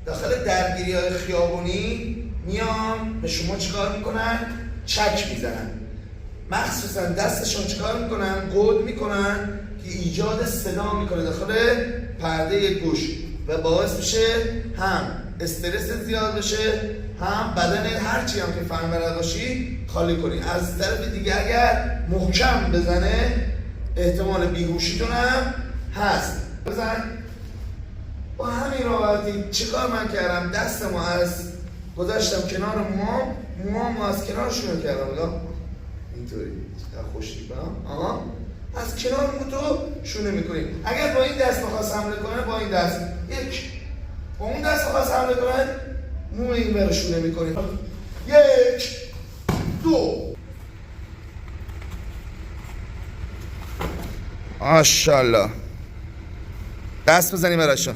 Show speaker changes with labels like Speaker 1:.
Speaker 1: داخل درگیری‌های خیابونی میان به شما چیکار میکنن؟ چک میزنن. مخصوصا دستشون چیکار میکنن؟ قد میکنن که ایجاد صدا میکنه داخل پرده گوش و باعث میشه هم استرس زیاد بشه، هم بدن هرچی هم که فهم بلد باشی خالی کنی. از طرف دیگه اگر محکم بزنه احتمال بیهوشیتون هم هست. بزن. با همین راحتی چیکار من کردم؟ دستمو از گذاشتم کنار موامو از کنار شروع کردم. نگاه اینطوری خوشتیپه. از کنار موتو شونه میکنیم. اگر با این دست بخواست حمله کنه، با این دست یک، با اون دست بخواست حمله کنه مو این برو شونه میکنیم. یک، دو. ماشاءالله. دست بزنیم براشون.